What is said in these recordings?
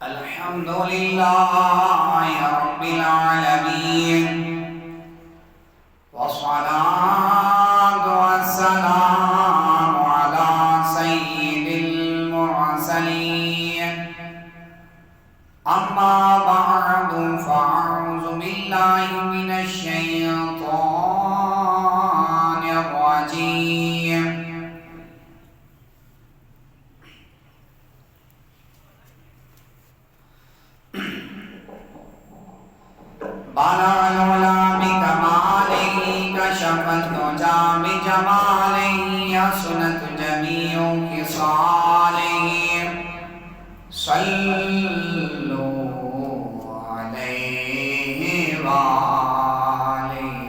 الحمد لله رب العالمين والصلاة والسلام على سيد المرسلين أما بعد فأعوذ بالله من الشيطان الرجيم بلغ العلا بكماله كشف الدجى بجماله حسنت جميع خصاله صلوا عليه وآله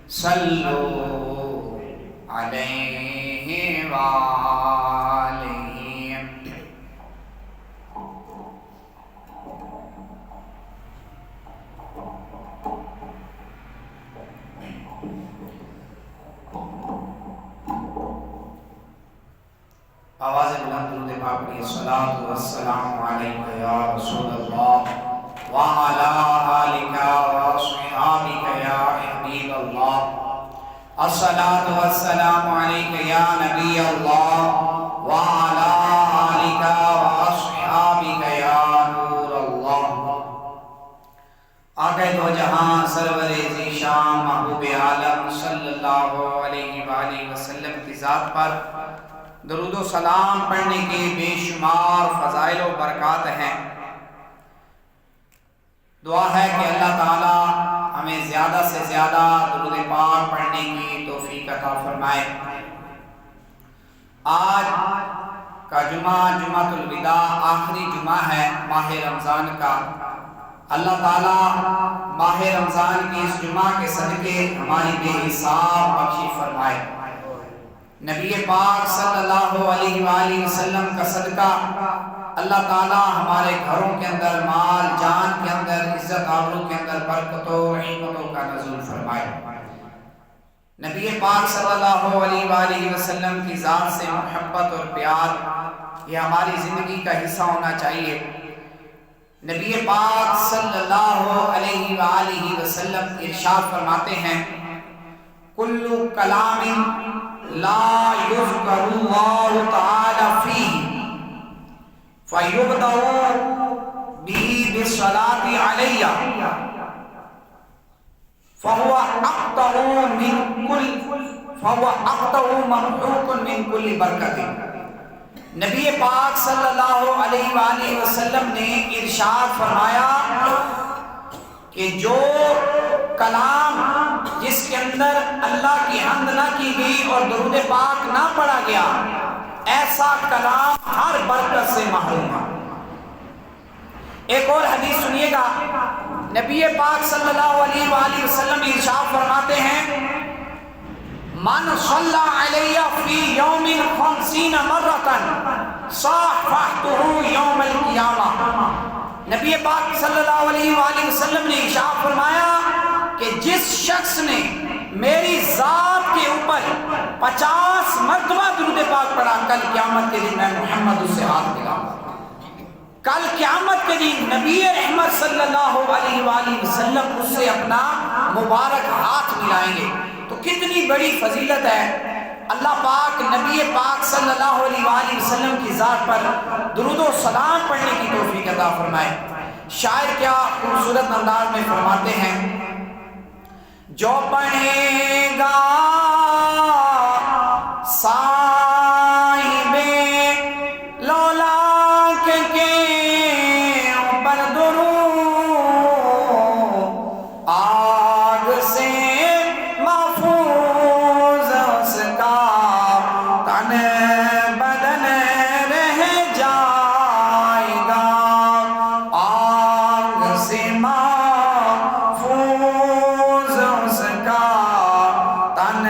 صلوا عليه وآله. آواز بلند درود پاک پڑھیے. الصلاۃ والسلام علیک یا رسول اللہ وعلی آلک واصحابک یا حبیب اللہ. الصلاۃ والسلام علیک یا نبی اللہ وعلی آلک واصحابک یا نور اللہ. آقا دو جہاں سرور ذیشان محبوب عالم صلی اللہ علیہ وآلہ وسلم کی ذات پر درود و سلام پڑھنے کے بے شمار فضائل و برکات ہیں. دعا ہے کہ اللہ تعالی ہمیں زیادہ سے زیادہ درود پاک پڑھنے کی توفیق عطا فرمائے. آج کا جمعہ جمعۃ الوداع آخری جمعہ ہے ماہ رمضان کا. اللہ تعالی ماہ رمضان کی اس جمعہ کے صدقے ہماری بے حساب بخشش فرمائے. نبی پاک صلی اللہ علیہ وآلہ وسلم کا صدقہ اللہ تعالی ہمارے گھروں کے اندر، مال جان کے اندر، عزت آبرو کے اندر برکتوں و رحمتوں کا نزول فرمائے. نبی پاک صلی اللہ علیہ وآلہ وسلم کی ذات سے محبت اور پیار یہ ہماری زندگی کا حصہ ہونا چاہیے. نبی پاک صلی اللہ علیہ وآلہ وسلم ارشاد فرماتے ہیں کل کلام لا یذکر اللہ تعالی فیہ فیبدأ به بالصلاة علی فهو اقطع ممحوق من کل برکت. نبی پاک صلی اللہ علیہ وآلہ وسلم نے ارشاد فرمایا کہ جو کلام جس کے اندر اللہ کی حمد نہ کی گئی اور درود پاک نہ پڑھا گیا ایسا کلام ہر برکت سے محروم ہے. ایک اور حدیث سنیے گا. نبی پاک صلی اللہ علیہ وآلہ وسلم ارشاد فرماتے ہیں من صلی علیہ فی یوم 50 مرۃ صافحتہ یوم القیامہ. نبی پاک صلی اللہ علیہ وآلہ وسلم نے ارشاد فرمایا کہ جس شخص نے میری ذات کے اوپر 50 مرتبہ درود پاک پڑھا کل قیامت کے دن میں محمد اس سے ہاتھ ملاؤں گا. کل قیامت کے دن نبی رحمت صلی اللہ علیہ وآلہ وسلم اس سے اپنا مبارک ہاتھ ملائیں گے. تو کتنی بڑی فضیلت ہے. اللہ پاک نبی پاک صلی اللہ علیہ وآلہ وسلم کی ذات پر درود و سلام پڑھنے کی توفیق عطا فرمائے. شاعر کیا خوبصورت انداز میں فرماتے ہیں جو پڑھے گا صاحب لولاک کے اوپر درود آگ سے محفوظ اس کا تن بدن رہ جائے گا. آگ سے محفوظ اس کا تن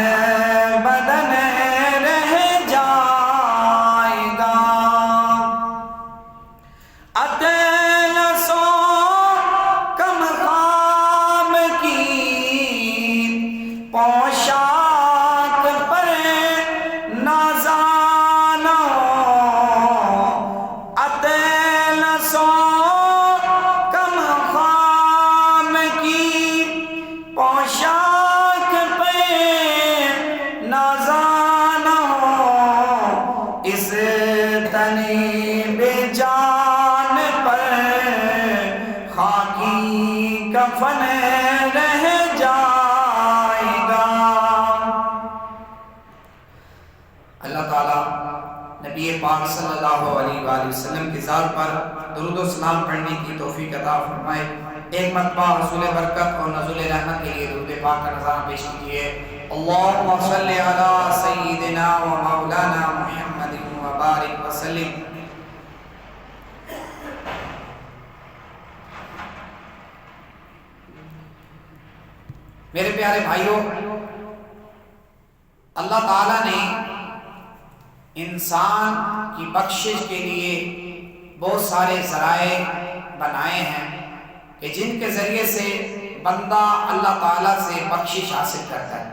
پاک صلی اللہ علیہ وآلہ وسلم کی ذات پر درود و سلام پڑھنے کی توفیق عطا فرمائے۔ ایک مرتبہ حصول برکت اور نزول رحمت کے لیے درود پاک کا نظارہ پیش کیجیے۔ اللہم صلی علی سیدنا و مولانا محمد و بارک وسلم۔ میرے پیارے بھائیوں، اللہ تعالیٰ نے انسان کی بخشش کے لیے بہت سارے ذرائع بنائے ہیں کہ جن کے ذریعے سے بندہ اللہ تعالیٰ سے بخشش حاصل کرتا ہے۔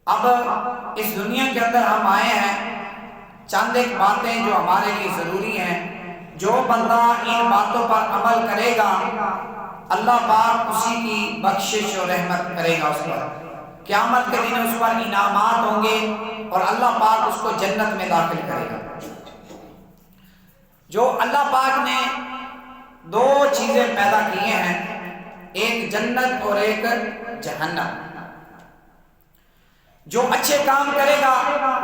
اب اس دنیا کے اندر ہم آئے ہیں، چند ایک باتیں جو ہمارے لیے ضروری ہیں، جو بندہ ان باتوں پر عمل کرے گا اللہ پاک اسی کی بخشش اور رحمت کرے گا اس پر۔ قیامت کے دن اس پر انعامات ہوں گے اور اللہ پاک اس کو جنت میں داخل کرے گا۔ جو اللہ پاک نے دو چیزیں پیدا کیے ہیں، ایک جنت اور ایک جہنم۔ جو اچھے کام کرے گا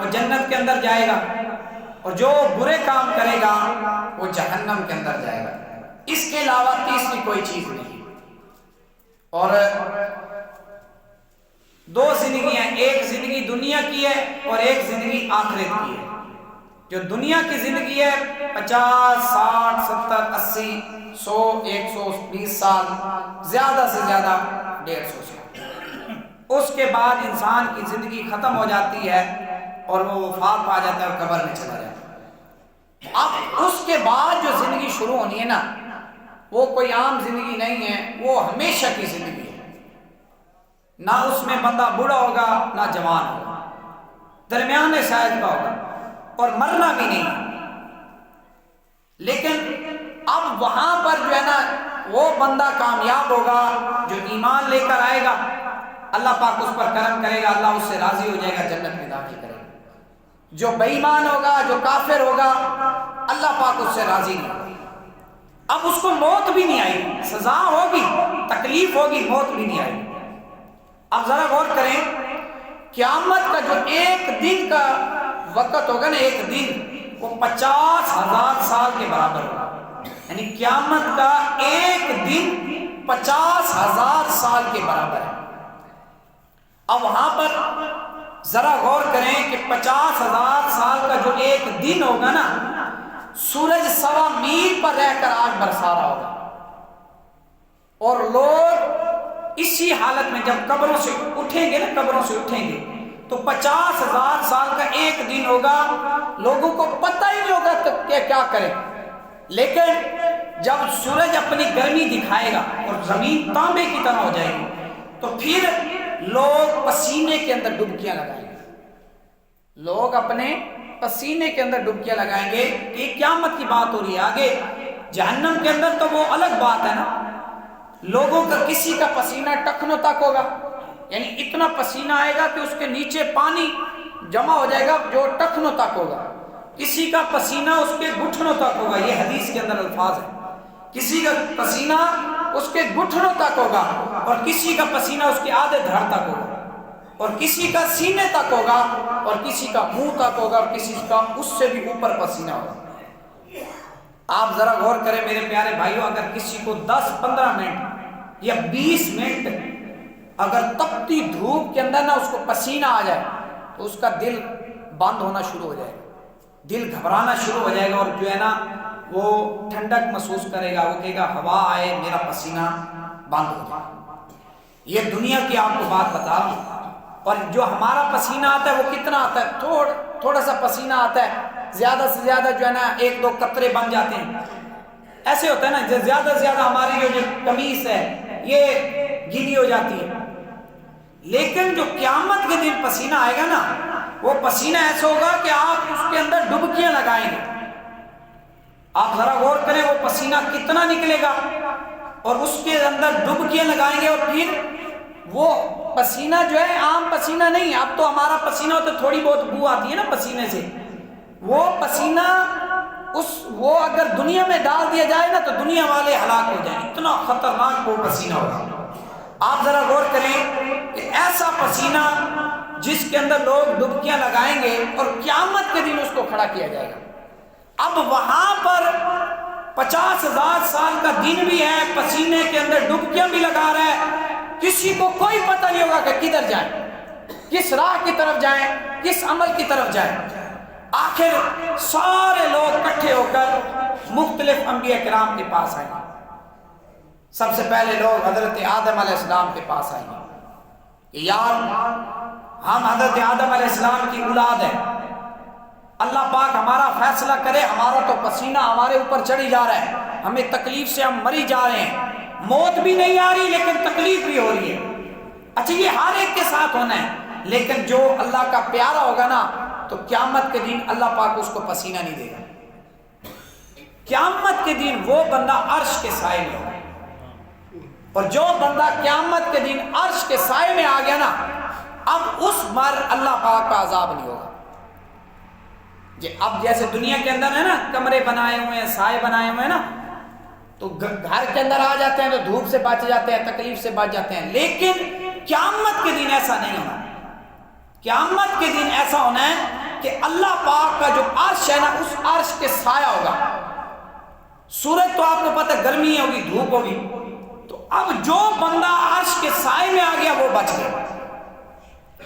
وہ جنت کے اندر جائے گا اور جو برے کام کرے گا وہ جہنم کے اندر جائے گا۔ اس کے علاوہ تیسری کوئی چیز نہیں۔ اور دو زندگیاں، ایک زندگی دنیا کی ہے اور ایک زندگی آخرت کی ہے۔ جو دنیا کی زندگی ہے 50 60 70 80 100 120 سال، زیادہ سے زیادہ 150 سال، اس کے بعد انسان کی زندگی ختم ہو جاتی ہے اور وہ وفات پا جاتا ہے اور قبر میں چلا جاتا ہے۔ اب اس کے بعد جو زندگی شروع ہونی ہے نا، وہ کوئی عام زندگی نہیں ہے، وہ ہمیشہ کی زندگی ہے۔ نہ اس میں بندہ بوڑھا ہوگا نہ جوان ہوگا، درمیانے شاید کا ہوگا، اور مرنا بھی نہیں۔ لیکن اب وہاں پر جو ہے نا وہ بندہ کامیاب ہوگا جو ایمان لے کر آئے گا، اللہ پاک اس پر کرم کرے گا، اللہ اس سے راضی ہو جائے گا، جنت میں داخل کرے گا۔ جو بے ایمان ہوگا، جو کافر ہوگا، اللہ پاک اس سے راضی نہیں ہوگا۔ اب اس کو موت بھی نہیں آئی گی، سزا ہوگی، تکلیف ہوگی، موت بھی نہیں آئی گی۔ اب ذرا غور کریں، قیامت کا جو ایک دن کا وقت ہوگا نا، ایک دن وہ 50,000 سال کے برابر ہوگا۔ یعنی قیامت کا ایک دن 50,000 سال کے برابر ہے۔ اب وہاں پر ذرا غور کریں کہ 50,000 سال کا جو ایک دن ہوگا نا، سورج 1.25 میل پر رہ کر آگ برسا رہا ہوگا، اور لوگ اسی حالت میں جب قبروں سے اٹھیں گے نا، قبروں سے اٹھیں گے تو 50,000 سال کا ایک دن ہوگا، لوگوں کو پتہ ہی نہیں ہوگا کہ کیا کریں۔ لیکن جب سورج اپنی گرمی دکھائے گا اور زمین تانبے کی طرح ہو جائے گی تو پھر لوگ پسینے کے اندر ڈبکیاں لگائیں گے، لوگ اپنے پسینے کے اندر ڈبکیاں لگائیں گے۔ یہ قیامت کی بات ہو رہی ہے۔ آگے جہنم کے اندر تو وہ الگ بات ہے نا، لوگوں کا کسی کا پسینہ ٹخنوں تک ہوگا، یعنی اتنا پسینہ آئے گا کہ اس کے نیچے پانی جمع ہو جائے گا جو ٹخنوں تک ہوگا، کسی کا پسینہ اس کے گھٹنوں تک ہوگا، یہ حدیث کے اندر الفاظ ہے، کسی کا پسینہ اس کے گھٹنوں تک ہوگا، اور کسی کا پسینہ اس کے آدھے دھڑ تک ہوگا، اور کسی کا سینے تک ہوگا، اور کسی کا منہ تک ہوگا، اور کسی کا اس سے بھی اوپر پسینہ ہوگا۔ آپ ذرا غور کریں میرے پیارے بھائیوں، اگر کسی کو 10-15 منٹ یا 20 منٹ اگر تپتی دھوپ کے اندر نہ اس کو پسینہ آ جائے تو اس کا دل بند ہونا شروع ہو جائے گا، دل گھبرانا شروع ہو جائے گا، اور جو ہے نا وہ ٹھنڈک محسوس کرے گا، وہ کہے گا ہوا آئے میرا پسینہ بند ہو جائے۔ یہ دنیا کی آپ کو بات بتا رہا ہوں۔ اور جو ہمارا پسینہ آتا ہے وہ کتنا آتا ہے؟ تھوڑا سا پسینہ آتا ہے، زیادہ سے زیادہ جو ہے نا 1-2 قطرے بن جاتے ہیں، ایسے ہوتا ہے نا، زیادہ سے زیادہ ہماری جو قمیص ہے یہ گیلی ہو جاتی ہے۔ لیکن جو قیامت کے دن پسینہ آئے گا نا، وہ پسینہ ایسا ہوگا کہ آپ اس کے اندر ڈبکیاں لگائیں گے۔ آپ ذرا غور کریں وہ پسینہ کتنا نکلے گا، اور اس کے اندر ڈبکیاں لگائیں گے، اور پھر وہ پسینہ جو ہے عام پسینہ نہیں ہے، اب تو ہمارا پسینہ ہوتا ہے تھوڑی بہت بو آتی ہے نا پسینے سے، وہ پسینہ وہ اگر دنیا میں ڈال دیا جائے نا تو دنیا والے ہلاک ہو جائیں، اتنا خطرناک وہ پسینہ ہوگا۔ آپ ذرا غور کریں کہ ایسا پسینہ جس کے اندر لوگ ڈبکیاں لگائیں گے اور قیامت کے دن اس کو کھڑا کیا جائے گا۔ اب وہاں پر 50,000 سال کا دن بھی ہے، پسینے کے اندر ڈبکیاں بھی لگا رہا ہے، کسی کو کوئی پتہ نہیں ہوگا کہ کدھر جائیں، کس راہ کی طرف جائیں، کس عمل کی طرف جائیں۔ آخر سارے لوگ اکٹھے ہو کر مختلف انبیاء کرام کے پاس آئیں گے۔ سب سے پہلے لوگ حضرت آدم علیہ السلام کے پاس آئیں گے کہ یار ہم حضرت آدم علیہ السلام کی اولاد ہیں، اللہ پاک ہمارا فیصلہ کرے، ہمارا تو پسینہ ہمارے اوپر چڑھی جا رہا ہے، ہمیں تکلیف سے ہم مری جا رہے ہیں، موت بھی نہیں آ رہی لیکن تکلیف بھی ہو رہی ہے۔ اچھا یہ ہر ایک کے ساتھ ہونا ہے، لیکن جو اللہ کا پیارا ہوگا نا تو قیامت کے دن اللہ پاک اس کو پسینہ نہیں دے گا۔ قیامت کے دن وہ بندہ عرش کے سائے میں ہوگا، اور جو بندہ قیامت کے دن عرش کے سائے میں آ گیا نا اب اس پر اللہ پاک کا عذاب نہیں ہوگا۔ اب جیسے دنیا کے اندر ہے نا کمرے بنائے ہوئے ہیں، سائے بنائے ہوئے ہیں نا، تو گھر کے اندر آ جاتے ہیں تو دھوپ سے بچ جاتے ہیں، تکلیف سے بچ جاتے ہیں، لیکن قیامت کے دن ایسا نہیں ہونا۔ قیامت کے دن ایسا ہونا ہے کہ اللہ پاک کا جو عرش ہے نا اس عرش کے سایہ ہوگا۔ سورج تو آپ کو پتہ گرمی ہوگی، دھوپ ہوگی، تو اب جو بندہ عرش کے سائے میں آ گیا وہ بچ گیا،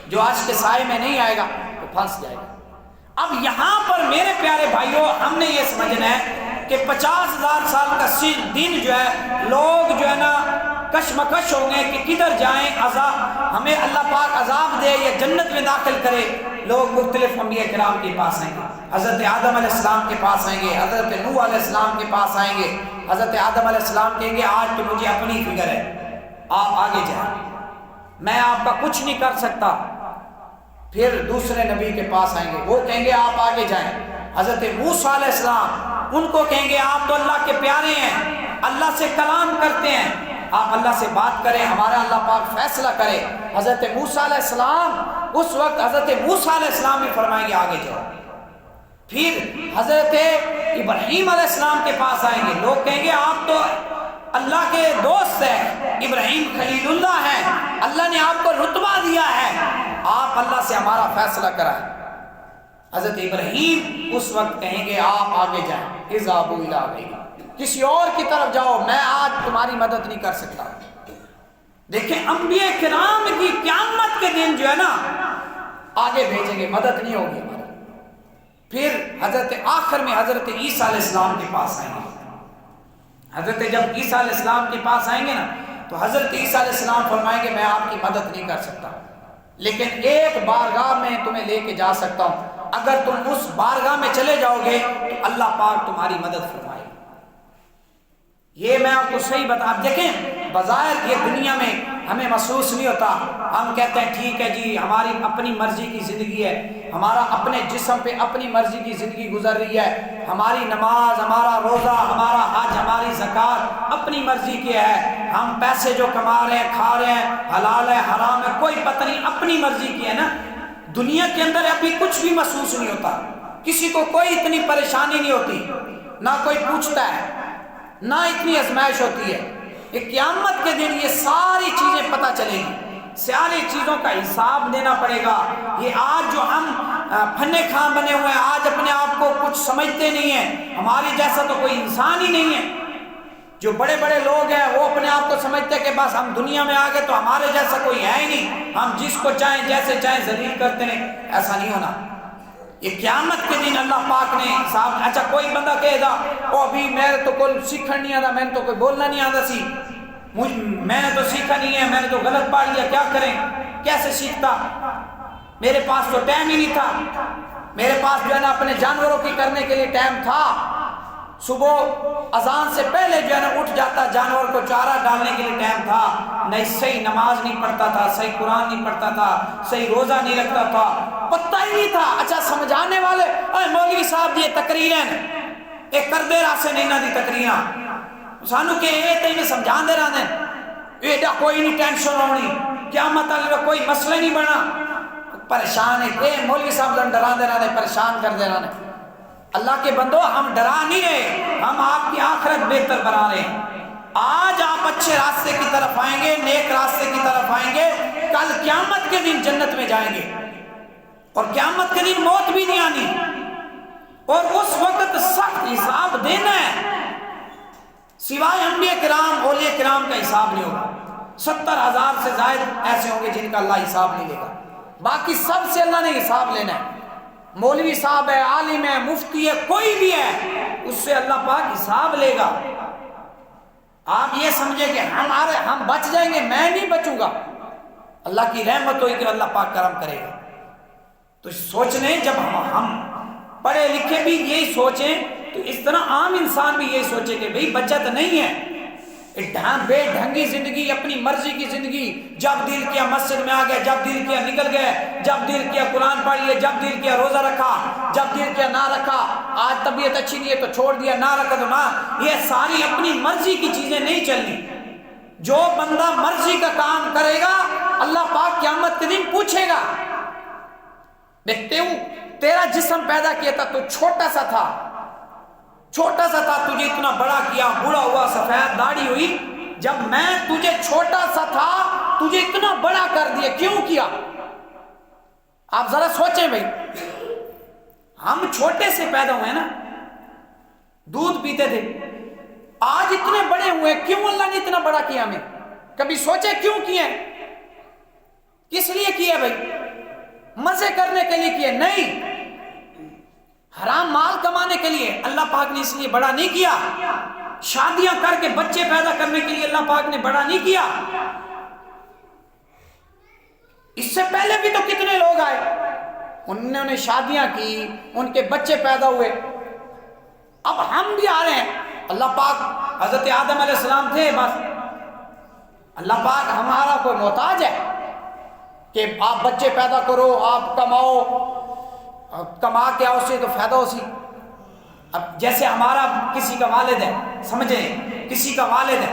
جو عرش کے سائے میں نہیں آئے گا وہ پھنس جائے گا۔ اب یہاں پر میرے پیارے بھائیوں ہم نے یہ سمجھنا ہے کہ 50,000 سال کا دن جو ہے لوگ جو ہے نا کشمکش ہوں گے کہ کدھر جائیں، عذاب ہمیں اللہ پاک عذاب دے یا جنت میں داخل کرے۔ لوگ مختلف انبیاء کرام کے پاس آئیں گے، حضرت آدم علیہ السلام کے پاس آئیں گے، حضرت نوح علیہ السلام کے پاس آئیں گے۔ حضرت آدم علیہ السلام کہیں گے آج تو مجھے اپنی فکر ہے، آپ آگے جائیں، میں آپ کا کچھ نہیں کر سکتا۔ پھر دوسرے نبی کے پاس آئیں گے، وہ کہیں گے آپ آگے جائیں۔ حضرت موسیٰ علیہ السلام ان کو کہیں گے آپ تو اللہ کے پیارے ہیں، اللہ سے کلام کرتے ہیں، آپ اللہ سے بات کریں، ہمارا اللہ پاک فیصلہ کرے۔ حضرت موسیٰ علیہ السلام اس وقت حضرت موسیٰ علیہ السلام بھی فرمائیں گے آگے جاؤ۔ پھر حضرت ابراہیم علیہ السلام کے پاس آئیں گے، لوگ کہیں گے آپ تو اللہ کے دوست ہیں، ابراہیم خلیل اللہ ہیں، اللہ نے آپ کو رتبہ دیا ہے، آپ اللہ سے ہمارا فیصلہ کرائیں۔ حضرت ابراہیم اس وقت کہیں گے آپ آگے جائیں، اذهبوا الی غیری، کسی اور کی طرف جاؤ، میں آج تمہاری مدد نہیں کر سکتا۔ دیکھیں انبیاء کرام کی قیامت کے دن جو ہے نا آگے بھیجیں گے، مدد نہیں ہوگی ہماری۔ پھر حضرت آخر میں حضرت عیسیٰ علیہ السلام کے پاس آئیں گے۔ حضرت جب عیسیٰ علیہ السلام کے پاس آئیں گے نا تو حضرت عیسیٰ علیہ السلام فرمائیں گے میں آپ کی مدد نہیں کر سکتا، لیکن ایک بارگاہ میں تمہیں لے کے جا سکتا ہوں، اگر تم اس بارگاہ میں چلے جاؤ گے تو اللہ پاک تمہاری مدد فرمائے گا۔ یہ میں آپ کو صحیح بتا، آپ دیکھیں بظاہر یہ دنیا میں ہمیں محسوس نہیں ہوتا، ہم کہتے ہیں ٹھیک ہے جی ہماری اپنی مرضی کی زندگی ہے، ہمارا اپنے جسم پہ اپنی مرضی کی زندگی گزر رہی ہے، ہماری نماز، ہمارا روزہ، ہمارا حج، ہماری زکوٰۃ اپنی مرضی کی ہے، ہم پیسے جو کما رہے ہیں، کھا رہے ہیں، حلال ہے حرام ہے کوئی پتہ نہیں، اپنی مرضی کی ہے نا۔ دنیا کے اندر ابھی کچھ بھی محسوس نہیں ہوتا، کسی کو کوئی اتنی پریشانی نہیں ہوتی، نہ کوئی پوچھتا ہے، نہ اتنی آزمائش ہوتی ہے۔ یہ قیامت کے دن یہ ساری چیزیں پتہ چلیں گی، ساری چیزوں کا حساب دینا پڑے گا۔ یہ آج جو ہم پھنے خام بنے ہوئے ہیں، آج اپنے آپ کو کچھ سمجھتے نہیں ہیں، ہمارے جیسا تو کوئی انسان ہی نہیں ہے۔ جو بڑے بڑے لوگ ہیں وہ اپنے آپ کو سمجھتے ہیں کہ بس ہم دنیا میں آ گئے تو ہمارے جیسا کوئی ہے ہی نہیں، ہم جس کو چاہیں جیسے چاہیں ذلیل کرتے ہیں، ایسا نہیں ہونا۔ یہ قیامت کے دن اللہ پاک نے صاحب، اچھا کوئی بندہ کہے گا او ابھی میرے تو کوئی سیکھنا نہیں آتا، میں نے تو کوئی بولنا نہیں آتا سی، میں نے تو سیکھا نہیں ہے، میں نے تو غلط پڑھ لیا، کیا کریں، کیسے سیکھتا، میرے پاس تو ٹائم ہی نہیں تھا، میرے پاس جو ہے نا اپنے جانوروں کی کرنے کے لیے ٹائم تھا، صبح اذان سے پہلے جو ہے نا اٹھ جاتا، جانور کو چارہ ڈالنے کے لیے ٹائم تھا، نہیں صحیح نماز نہیں پڑھتا تھا، صحیح قرآن نہیں پڑھتا تھا، صحیح روزہ نہیں رکھتا تھا، پتہ ہی نہیں تھا۔ اچھا سمجھانے والے اے مولوی صاحب یہ تقریریں ایک کردے راسے نہیں نہ دی تقریراں سانو کہ یہ تین سمجھان دے رہنے ایڈا کوئی نہیں ٹینشن ہونی، قیامت والے کوئی مسئلہ نہیں بنا، پریشان ہے اے مولوی صاحب جن ڈرا دے رہنے، پریشان کر دے رہنے۔ اللہ کے بندو ہم ڈرا نہیں رہے، ہم آپ کی آخرت بہتر بنا رہے ہیں۔ آج آپ اچھے راستے کی طرف آئیں گے، نیک راستے کی طرف آئیں گے، کل قیامت کے دن جنت میں جائیں گے۔ اور قیامت کے دن موت بھی نہیں آنی، اور اس وقت سخت حساب دینا ہے، سوائے انبیاء کرام اولیاء کرام کا حساب نہیں ہوگا۔ 70,000 سے زائد ایسے ہوں گے جن کا اللہ حساب نہیں لے گا، باقی سب سے اللہ نے حساب لینا ہے۔ مولوی صاحب ہے، عالم ہے، مفتی ہے، کوئی بھی ہے، اس سے اللہ پاک حساب لے گا۔ آپ یہ سمجھیں کہ ہم بچ جائیں گے، میں نہیں بچوں گا، اللہ کی رحمت ہوئی کہ اللہ پاک کرم کرے گا۔ تو سوچ لیں، جب ہم پڑھے لکھے بھی یہی سوچیں تو اس طرح عام انسان بھی یہی سوچے کہ بھئی بچت نہیں ہے، بے ڈھنگی زندگی، اپنی مرضی کی زندگی، جب دل کیا مسجد میں آ گئے، جب دل کیا نکل گئے، جب دل کیا قرآن پڑھ لیے، جب دل کیا روزہ رکھا، جب دل کیا نہ رکھا، آج طبیعت اچھی نہیں ہے تو چھوڑ دیا، نہ رکھا تو نہ۔ یہ ساری اپنی مرضی کی چیزیں نہیں چلنی۔ جو بندہ مرضی کا کام کرے گا اللہ پاک قیامت کے دن پوچھے گا، دیکھتے ہو تیرا جسم پیدا کیا تھا تو چھوٹا سا تھا، تجھے اتنا بڑا کیا، بوڑھا ہوا، سفید داڑھی ہوئی، جب میں تجھے چھوٹا سا تھا تجھے اتنا بڑا کر دیا، کیوں کیا؟ آپ ذرا سوچیں بھائی، ہم چھوٹے سے پیدا ہوئے نا، دودھ پیتے تھے، آج اتنے بڑے ہوئے، کیوں اللہ نے اتنا بڑا کیا ہمیں؟ کبھی سوچے کیوں کیا؟ کس لیے کیا بھائی؟ مزے کرنے کے لیے کیا؟ نہیں، حرام مال کمانے کے لیے اللہ پاک نے اس لیے بڑا نہیں کیا۔ شادیاں کر کے بچے پیدا کرنے کے لیے اللہ پاک نے بڑا نہیں کیا۔ اس سے پہلے بھی تو کتنے لوگ آئے، انہوں نے شادیاں کی، ان کے بچے پیدا ہوئے، اب ہم بھی آ رہے ہیں۔ اللہ پاک، حضرت آدم علیہ السلام تھے، بس اللہ پاک ہمارا کوئی محتاج ہے کہ آپ بچے پیدا کرو، آپ کماؤ، کما کے آؤ سے تو فائدہ ہو سی۔ اب جیسے ہمارا کسی کا والد ہے، سمجھیں کسی کا والد ہے،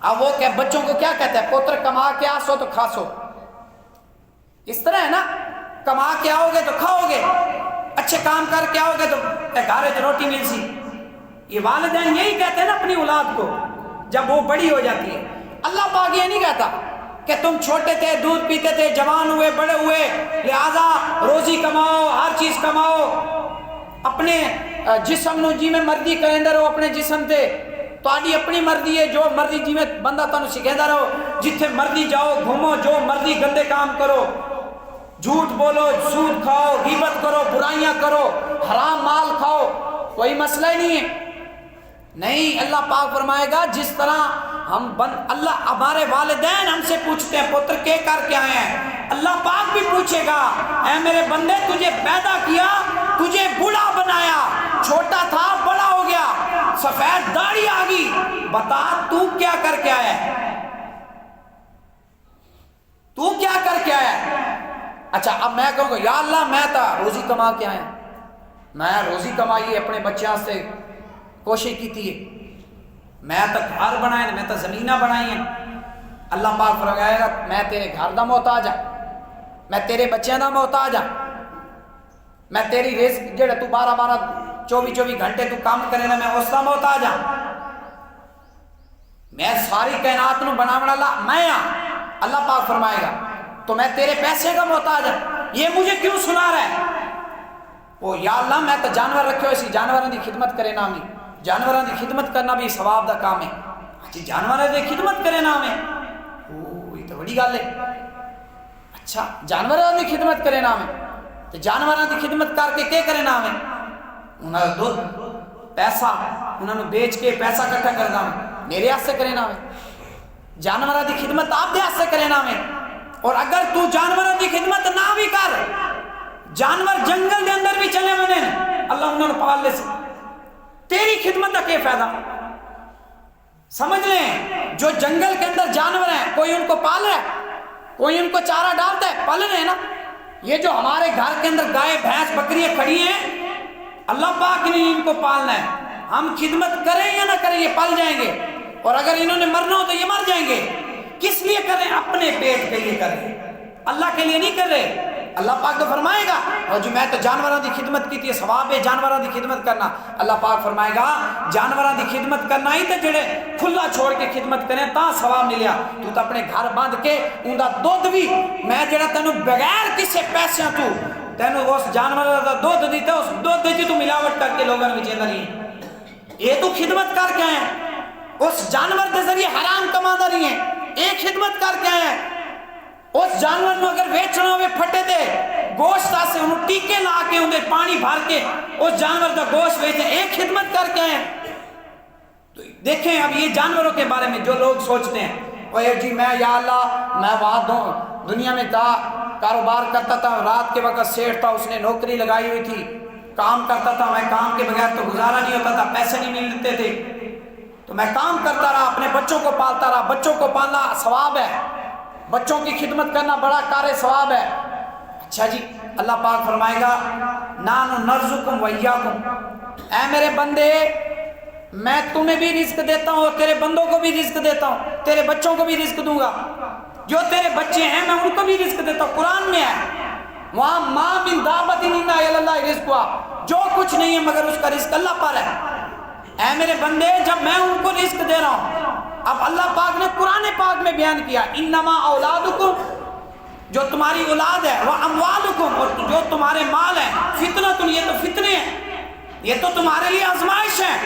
اب وہ کہ بچوں کو کیا کہتا ہے؟ پوتر کما کے آسو تو کھاسو، اس طرح ہے نا، کما کے آؤ گے تو کھاؤ گے، اچھے کام کر کے آؤ گے تو گھر میں روٹی مل سی۔ یہ والدین یہی کہتے ہیں نا اپنی اولاد کو جب وہ بڑی ہو جاتی ہے۔ اللہ پاک یہ نہیں کہتا کہ تم چھوٹے تھے، دودھ پیتے تھے، جوان ہوئے، بڑے ہوئے، لہذا روزی کماؤ، ہر چیز کماؤ، اپنے جسم نو جی میں مرضی کریں رہو، اپنے جسم تے تاری اپنی مرضی ہے، جو مرضی جی میں بندہ تانوں سکھیندا رہو، جتھے مرضی جاؤ، گھومو، جو مرضی گندے کام کرو، جھوٹ بولو، سود کھاؤ، غیبت کرو، برائیاں کرو، حرام مال کھاؤ، کوئی مسئلہ ہی نہیں ہے۔ نہیں، اللہ پاک فرمائے گا جس طرح اللہ ہمارے والدین ہم سے پوچھتے ہیں پتر کے کر کے آئے ہیں، اللہ پاک بھی پوچھے گا اے میرے بندے تجھے پیدا کیا، تجھے بوڑھا بنایا، چھوٹا تھا بڑا ہو گیا، سفید داڑھی آ گئی، بتا تو کیا کر کے آیا ہے؟ تو کیا کر کے آیا ہے؟ اچھا اب میں کہوں گا یا اللہ میں تو روزی کما کے آیا، میں روزی کمائی اپنے بچیاں سے کوشش کی تھی، میں تو گھر بنائے، میں تو زمینہ بنائی ہیں۔ اللہ پاک فرمائے گا میں تیرے گھر دا محتاج ہاں، میں تیرے بچیاں دا محتاج ہاں، میں تیری رزق جڑا تو 12 24 گھنٹے تو کام کرے نا، میں اس دا محتاج ہاں، میں ساری کائنات نو بناون والا میں ہاں۔ اللہ پاک فرمائے گا تو میں تیرے پیسے کا محتاج ہاں، یہ مجھے کیوں سنا رہا ہے؟ او یا اللہ میں تو جانور رکھے ہوئے سی، جانوراں دی خدمت کرے نا، میں جانوراں دی خدمت کرنا بھی ثواب دا کام ہے، جی جانوراں دی خدمت کرے نا میں، او یہ تو بڑی گل ہے۔ اچھا جانوراں دی خدمت کرے نا میں، تو جانوراں دی خدمت کر کے کیا کرے نا میں؟ انہاں دا دودھ پیسہ انہاں نو بیچ کے پیسہ اکٹھا کرنا میں، میرے ہاتھ سے کرے نا میں، جانوراں دی خدمت آپ دے ہاتھ سے کرے نا میں۔ اور اگر تو جانوراں دی خدمت نہ بھی کر، جانور جنگل دے اندر بھی چلے منے، اللہ انہوں نے پال لے سے، تیری خدمت کا کیا فائدہ؟ سمجھ لیں جو جنگل کے اندر جانور ہیں، کوئی ان کو پال رہا ہے، کوئی ان کو چارہ ڈالتا ہے، پال رہے ہیں نا۔ یہ جو ہمارے گھر کے اندر گائے بھینس بکریاں کھڑی ہیں، اللہ پاک نے ان کو پالنا ہے، ہم خدمت کریں یا نہ کریں یہ پل جائیں گے، اور اگر انہوں نے مرنا ہو تو یہ مر جائیں گے۔ کس لیے کریں؟ اپنے پیٹ کے لیے کریں، اللہ کے لیے نہیں کر رہے۔ اللہ پاک تو فرمائے گا اور جو میں تو جانوراں دی خدمت کی تھی، ثواب ہے جانوراں دی خدمت کرنا. اللہ پاک فرمائے گا جانوراں دی خدمت کرنا ہی تے جڑے کھلا چھوڑ کے خدمت کریں تا ثواب ملیا. تو اپنے گھر باندھ کے اوندا دودھ بھی میں جڑا تینوں بغیر کسے پیسے تو تینوں اس جانور دا دودھ دیتا، اس دودھ دی تو ملاوٹ کر کے لوگوں نے چیندا نہیں. یہ تو خدمت کر کے آئے اس جانور دے ذریعے حرام کماندا نہیں ہے، ایک خدمت کر کے آئے. اس جانور نو اگر بیچنا ہوئے پھٹے دے گوشت سے انہوں ٹیکے لا کے انہیں پانی بھر کے اس جانور دا گوشت بیچیں، ایک خدمت کر کے آئے. تو دیکھیں اب یہ جانوروں کے بارے میں جو لوگ سوچتے ہیں وہ جی میں یا اللہ میں وہاں دنیا میں تھا، کاروبار کرتا تھا، رات کے وقت سیٹ تھا، اس نے نوکری لگائی ہوئی تھی، کام کرتا تھا، میں کام کے بغیر تو گزارا نہیں ہوتا تھا، پیسے نہیں ملتے تھے، تو میں کام کرتا رہا، اپنے بچوں کو پالتا رہا. بچوں کو پالنا ثواب ہے، بچوں کی خدمت کرنا بڑا کار ثواب ہے. اچھا جی اللہ پاک فرمائے گا نانو نرزقکم وایاکم، اے میرے بندے میں تمہیں بھی رزق دیتا ہوں اور تیرے بندوں کو بھی رزق دیتا ہوں، تیرے بچوں کو بھی رزق دوں گا. جو تیرے بچے ہیں میں ان کو بھی رزق دیتا ہوں. قرآن میں ہے وہاں ما من دابۃ الا علی اللہ رزقھا، جو کچھ نہیں ہے مگر اس کا رزق اللہ پر ہے. اے میرے بندے جب میں ان کو رزق دے رہا ہوں، اب اللہ پاک نے قرآن پاک میں بیان کیا انما اولادکم، جو تمہاری اولاد ہے، وہ اموالکم، اور جو تمہارے مال ہیں، فتنۃ، یہ تو فتنے ہیں، یہ تو تمہارے لیے آزمائش ہے.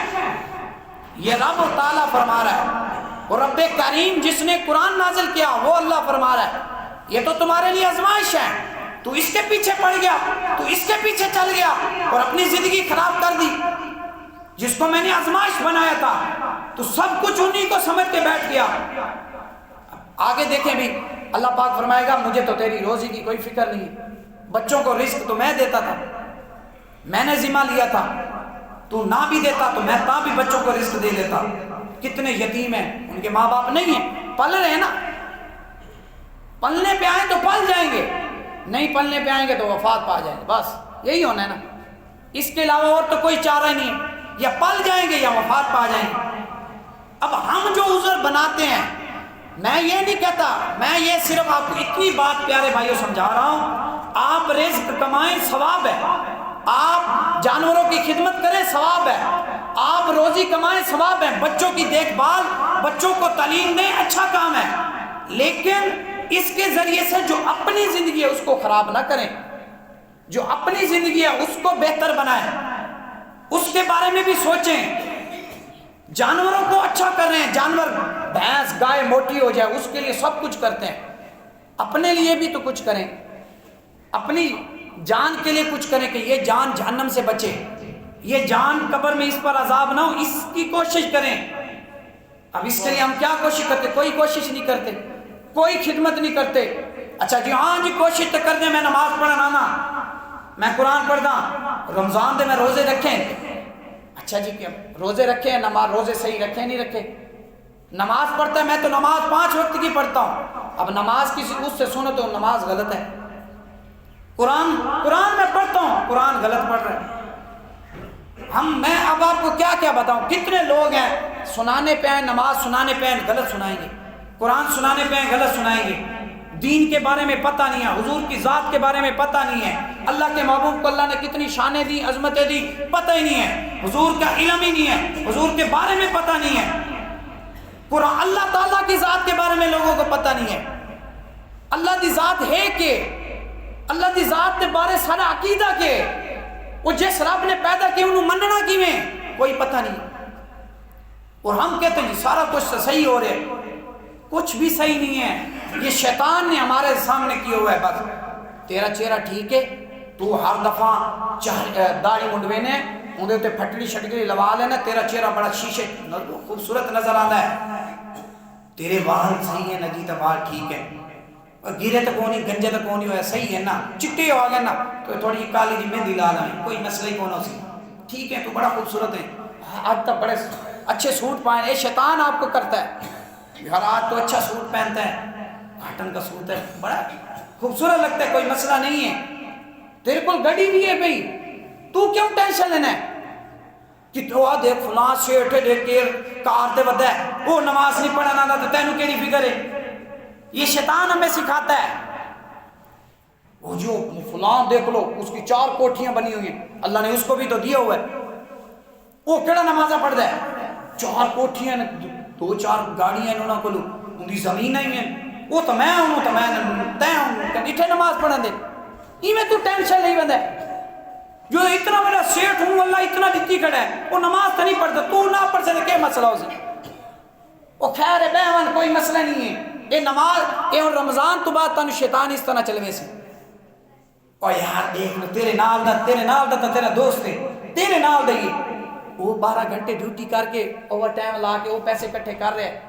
یہ رب تعالیٰ فرما رہا ہے، اور رب کریم جس نے قرآن نازل کیا وہ اللہ فرما رہا ہے یہ تو تمہارے لیے آزمائش ہے. تو اس کے پیچھے پڑ گیا، تو اس کے پیچھے چل گیا اور اپنی زندگی خراب کر دی. جس کو میں نے آزمائش بنایا تھا تو سب کچھ انہی کو سمجھ کے بیٹھ گیا. آگے دیکھیں بھی اللہ پاک فرمائے گا مجھے تو تیری روزی کی کوئی فکر نہیں، بچوں کو رزق تو میں دیتا تھا، میں نے ذمہ لیا تھا، تو نہ بھی دیتا تو میں تا بھی بچوں کو رزق دے دیتا. کتنے یتیم ہیں ان کے ماں باپ نہیں ہیں، پل رہے ہیں نا، پلنے پہ آئیں تو پل جائیں گے، نہیں پلنے پہ آئیں گے تو وفات پا جائیں گے، بس یہی ہونا ہے نا. اس کے علاوہ اور تو کوئی چارہ نہیں ہے، یا پل جائیں گے یا وفات پا جائیں گے. اب ہم جو عذر بناتے ہیں، میں یہ نہیں کہتا، میں یہ صرف آپ کو اتنی بات پیارے بھائیوں سمجھا رہا ہوں، آپ رزق کمائیں ثواب ہے، آپ جانوروں کی خدمت کریں ثواب ہے، آپ روزی کمائیں ثواب ہے، بچوں کی دیکھ بھال، بچوں کو تعلیم دیں اچھا کام ہے، لیکن اس کے ذریعے سے جو اپنی زندگی ہے اس کو خراب نہ کریں، جو اپنی زندگی ہے اس کو بہتر بنائیں، اس کے بارے میں بھی سوچیں. جانوروں کو اچھا کر رہے ہیں، جانور بھینس گائے موٹی ہو جائے اس کے لیے سب کچھ کرتے ہیں، اپنے لیے بھی تو کچھ کریں، اپنی جان کے لیے کچھ کریں کہ یہ جان جہنم سے بچے، یہ جان قبر میں اس پر عذاب نہ ہو، اس کی کوشش کریں. اب اس کے لیے ہم کیا کوشش کرتے؟ کوئی کوشش نہیں کرتے، کوئی خدمت نہیں کرتے. اچھا جی ہاں جی کوشش تو کر دیں میں نماز پڑھنا نا، میں قرآن پڑھنا، رمضان دے میں روزے رکھیں. اچھا جی کیا روزے رکھے، نماز روزے صحیح رکھے نہیں رکھے؟ نماز پڑھتا ہے میں تو نماز 5 وقت کی پڑھتا ہوں، اب نماز کسی اس سے سنو تو نماز غلط ہے. قرآن میں پڑھتا ہوں، قرآن غلط پڑھ رہے ہیں. میں اب آپ کو کیا کیا بتاؤں، کتنے لوگ ہیں سنانے پہ ہیں، نماز سنانے پہ ہیں غلط سنائیں گے، قرآن سنانے پہ ہیں غلط سنائیں گے، دین کے بارے میں پتہ نہیں ہے، حضور کی ذات کے بارے میں پتہ نہیں ہے، اللہ کے محبوب کو اللہ نے کتنی شانیں دی، عظمتیں دی، پتہ ہی نہیں ہے، حضور کا علم ہی نہیں ہے، حضور کے بارے میں پتہ نہیں ہے. قرآن اللہ تعالیٰ کی ذات کے بارے میں لوگوں کو پتہ نہیں ہے، اللہ کی ذات ہے کہ اللہ کی ذات کے بارے سارا عقیدہ کے وہ جس رب نے پیدا کیا انہوں مننا کیویں کوئی پتہ نہیں. اور ہم کہتے ہیں سارا کچھ صحیح ہو رہے، کچھ بھی صحیح نہیں ہے، یہ شیطان نے ہمارے سامنے کیا ہوا ہے. بس تیرا چہرہ ٹھیک ہے، تو ہر دفعہ داڑھی منڈوینے اندر تے پھٹڑی شٹکڑی لوا لینا، تیرا چہرہ بڑا شیشے خوبصورت نظر آتا ہے، تیرے بال صحیح ہے نا جی، تو بال ٹھیک ہے، اور گیرے تک کونی گنجے تک کونی ہویا صحیح ہے نا، چٹے ہو گئے نا تو تھوڑی کالی جی مہندی لا لیں، کوئی مسئلہ ہی کون ہو سی، ٹھیک ہے تو بڑا خوبصورت ہے، آج تک بڑے اچھے سوٹ پائیں. یہ شیطان آپ کو کرتا ہے، ہر آج تو اچھا سوٹ پہنتا ہے، کاٹن کا سوٹ ہے، بڑا خوبصورت لگتا ہے، کوئی مسئلہ نہیں ہے، تیرے کو گڑی بھی ہے بھئی، تو کیوں ٹینشن لینا ہے کہ تو دیکھ فلاں سیٹ ہے، دیکھ کے کار دے بدا ہے، وہ نماز نہیں پڑھنا تھا تو تینوں کیڑی فکر ہے. یہ شیطان ہمیں سکھاتا ہے. وہ جو فلان دیکھ لو اس کی 4 کوٹھیاں بنی ہوئی ہیں، اللہ نے اس کو بھی تو دیا ہوا ہے، وہ کہڑا نمازہ پڑھتا ہے؟ 4 کوٹھیاں 2-4 گاڑیاں انہوں کو ان کی زمین نہیں ہے، وہ تو میں ہوں تو میں تے ہوں کہ اتنے نماز پڑھن دے، میں تو ٹینشن نہیں بندہ جو اتنا بڑا سیٹ ہوں اللہ اتنا دیتی کھڑا ہے، وہ نماز تو نہیں پڑھتا، تو نہ پڑھ سکے کیا مسئلہ ہو سی؟ وہ خیر ہے بہن کوئی مسئلہ نہیں ہے، یہ نماز یہ رمضان تو بعد تن شیطان اس طرح چلوے سی، اور یار دیکھ لو تیرے نال دا تیرا دوست ہے، تیرے نال دا یہ وہ 12 گھنٹے ڈیوٹی کر کے اوور ٹائم لا کے وہ پیسے کٹھے کر رہے ہیں،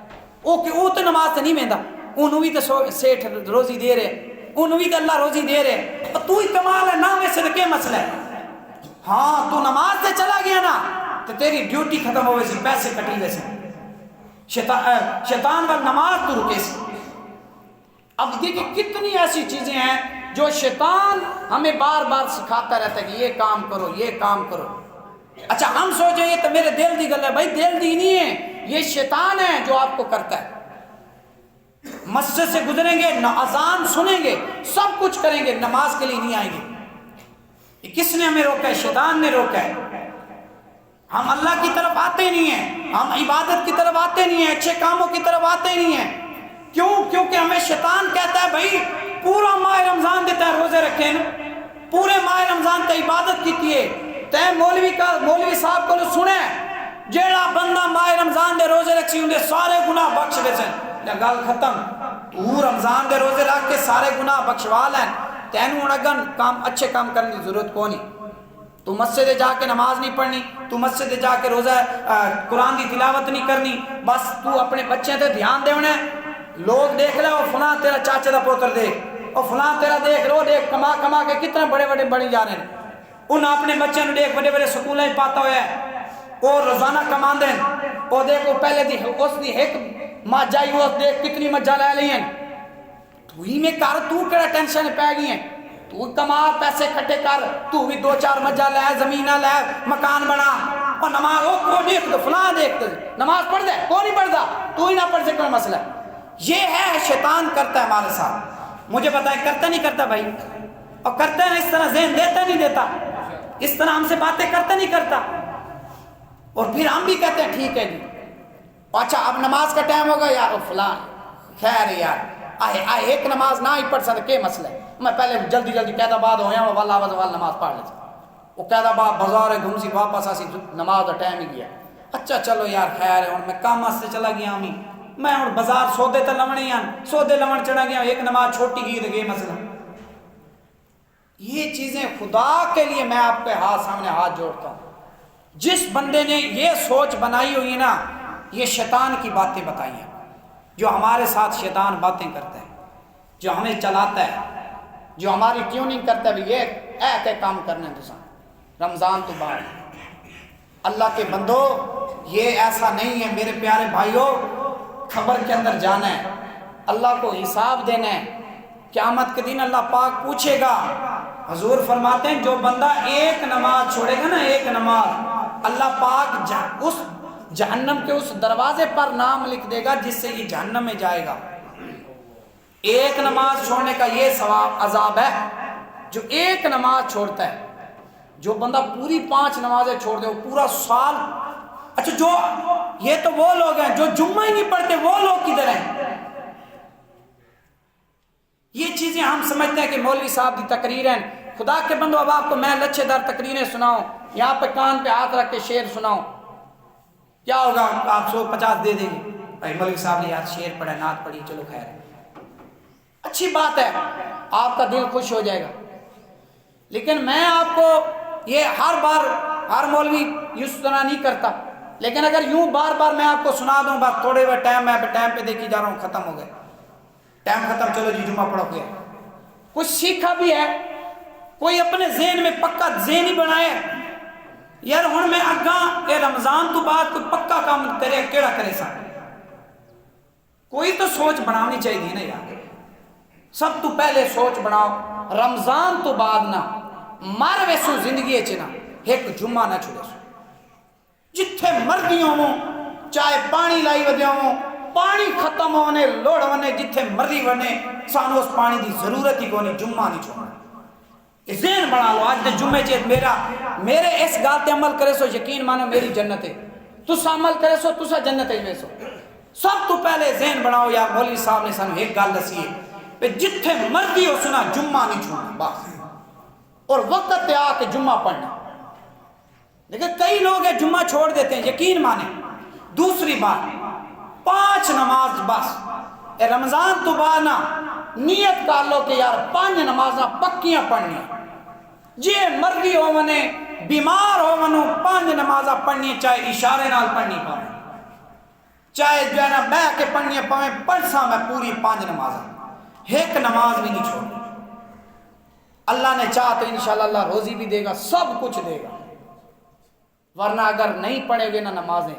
وہ تو نماز تو نہیں مہندا، انہوں بھی تو سیٹھ روزی دے رہے، انہوں بھی تو اللہ روزی دے رہے، تو ہی کمال ہے نہ ویسے تو کیا مسئلہ ہے؟ ہاں تو نماز سے چلا گیا نا تو تیری ڈیوٹی ختم ہوئے سی، پیسے کٹی ویسے، شیطان وال نماز تو رکے سی۔ اب دیکھیں کتنی ایسی چیزیں ہیں جو شیطان ہمیں بار بار سکھاتا رہتا ہے کہ یہ کام کرو یہ کام کرو۔ اچھا ہم سوچیں یہ تو میرے دل دی گل ہے، بھائی دل دی نہیں ہے، یہ شیطان ہے جو آپ کو کرتا ہے۔ مسجد سے گزریں گے اذان سنیں گے سب کچھ کریں گے، نماز کے لیے نہیں آئیں گے۔ یہ کس نے ہمیں روکا ہے؟ شیطان نے روکا ہے۔ ہم اللہ کی طرف آتے نہیں ہیں، ہم عبادت کی طرف آتے نہیں ہیں، اچھے کاموں کی طرف آتے نہیں ہیں۔ کیوں؟ کیونکہ ہمیں شیطان کہتا ہے بھائی پورا ماہ رمضان دیتا ہے، روزے رکھیں نا، پورے ماہ رمضان تے عبادت کی ہے، تے مولوی صاحب کو سنے جیڑا بندہ ماہ رمضان دے روزے رکھی ہوں دے سارے گناہ بخش دے سن، گل ختم۔ تو رمضان دے روزے رکھ کے سارے گناہ بخشوا لین، تینوں اگن کام اچھے کام کرنے کی ضرورت کو نہیں۔ تو مسجد جا کے نماز نہیں پڑھنی، تو مسجد جا کے روزہ قرآن کی تلاوت نہیں کرنی، بس تو اپنے بچے تے دھیان دیونا ہے۔ لوگ دیکھ لے وہ فلاں تیرا چاچے دا پوتر دیکھ، اور فلاں تیرا دیکھ رو دیکھ کما کما کے کتنے بڑے بڑے بڑے جا رہے ہیں، انہاں اپنے بچے نو دیکھ بڑے بڑے سکولیں پاتا ہوا ہے، وہ روزانہ کما دیں، وہ دیکھ وہ پہلے دی اس دی ایک مجھا ہی وہ دیکھ کتنی مجھا لے لی ہیں، تو ہی میں کر تو کڑا ٹینشن پہ گئی ہیں، تو کما پیسے کھٹے کر، تو بھی 2-4 مجھا لے زمینہ لے مکان بنا، اور نماز وہ دیکھ دو فلاں دیکھ دو، نماز پڑھ دے کوئی نہیں پڑھ دا، تو ہی نہ پڑھ سے کوئی مسئلہ ہے۔ یہ ہے شیطان کرتا ہے ہمارے ساتھ، مجھے پتا ہے کرتا نہیں کرتا بھائی، اور کرتا ہے نا اس طرح ذہن دیتا نہیں دیتا، اس طرح ہم سے باتیں کرتا نہیں کرتا، اور پھر ہم بھی کہتے ہیں ٹھیک ہے جی، اچھا اب نماز کا ٹائم ہوگا یار فلاں خیر یار آئے ایک نماز نہ ہی پڑھ سکتے کیا مسئلہ ہے، میں پہلے جلدی قید آباد ہویا ہوں والا والا نماز پڑھ لیتا، وہ قید آباد بازار گھوم سی واپس آسی نماز کا ٹائم ہی گیا، اچھا چلو یار خیر ہے، میں کام سے چلا گیا ہمیں، میں ہوں بازار سودے تے لونے ہیں، سودے لون چڑھا گیا، ایک نماز چھوٹی گئی تو گئے مسئلہ۔ یہ چیزیں خدا کے لیے میں آپ کے سامنے ہاتھ جوڑتا ہوں، جس بندے نے یہ سوچ بنائی ہوئی نا، یہ شیطان کی باتیں بتائی ہیں، جو ہمارے ساتھ شیطان باتیں کرتا ہے، جو ہمیں چلاتا ہے، جو ہماری ٹیوننگ کرتا ہے، یہ ایک کام کرنے تو رمضان تو بعد اللہ کے بندو یہ ایسا نہیں ہے میرے پیارے بھائیوں، خبر کے اندر جانا ہے، اللہ کو حساب دینا ہے، قیامت کے دن اللہ پاک پوچھے گا۔ حضور فرماتے ہیں جو بندہ ایک نماز چھوڑے گا نا، ایک نماز، اللہ پاک اس جہنم کے اس دروازے پر نام لکھ دے گا جس سے یہ جہنم میں جائے گا۔ ایک نماز چھوڑنے کا یہ ثواب عذاب ہے جو ایک نماز چھوڑتا ہے۔ جو بندہ پوری 5 نمازیں چھوڑ دے وہ پورا سال، اچھا جو یہ تو وہ لوگ ہیں جو جمعہ ہی نہیں پڑھتے، وہ لوگ کدھر ہیں؟ یہ چیزیں ہم سمجھتے ہیں کہ مولوی صاحب کی تقریر ہیں، خدا کے بندو اب آپ کو میں لچھے دار تقریریں سناؤں، یہاں پہ کان پہ ہاتھ رکھ کے شعر سناؤں، کیا ہوگا؟ آپ 150 دے دیں گے، بھائی مولوی صاحب نے یار شعر پڑھا نعت پڑھی، چلو خیر اچھی بات ہے، آپ کا دل خوش ہو جائے گا، لیکن میں آپ کو یہ ہر بار ہر مولوی اس طرح نہیں کرتا، لیکن اگر یوں بار بار میں آپ کو سنا دوں، بس تھوڑے بہت ٹائم میں ٹائم پہ دیکھی جا رہا ہوں، ختم ہو گئے ٹائم ختم، چلو جی جمعہ پڑھو گیا، کچھ سیکھا بھی ہے، کوئی اپنے ذہن میں پکا ذہن ہی بنائے یار ہوں میں اگاں یہ رمضان تو بعد کوئی پکا کام کرے، کیڑا کرے سا، کوئی تو سوچ بنانی چاہیے نا یار، سب تو پہلے سوچ بناؤ رمضان تو بعد نہ مر ویسو زندگی چنا ایک جمعہ نہ چھوڑے سو، جتھے مرضیوں ہوں، چاہے پانی لائی ودیا ہوں، پانی ختم ہونے لوڑ ونے جتھے مرضی ونے، سانو اس پانی دی ضرورت ہی کونی، جمعہ نہیں چھوڑنا۔ ذہن بنا لو آج دے جمعے چیت میرے اس گال تے عمل کرے سو یقین مانو میری جنت ہے، تسا عمل کرے سو تسا جنت ہے ویسو۔ سب تو پہلے ذہن بناؤ یار مولوی صاحب نے سانو ایک گل دسی ہے کہ جتھے مرضی ہو سنا جمعہ نہیں چھوڑنا بس، اور وقت تے آ کے جمعہ پڑھنا۔ لیکن کئی لوگ ہیں جمعہ چھوڑ دیتے ہیں، یقین مانے۔ دوسری بات 5 نماز بس، اے رمضان تو بعد نا نیت کر لو کہ یار 5 نمازاں پکیاں پڑھنی، جی مرضی ہو منے بیمار ہو منو 5 نمازاں پڑھنی، چاہے اشارے نال پڑھنی پاوے، چاہے جو ہے نا بہ کے پڑھنی پاوے، پڑھ سا میں پوری 5 نمازاں، ایک نماز بھی نہیں چھوڑنی۔ اللہ نے چاہ تو انشاءاللہ اللہ روزی بھی دے گا، سب کچھ دے گا، ورنہ اگر نہیں پڑھے گے نا نمازیں،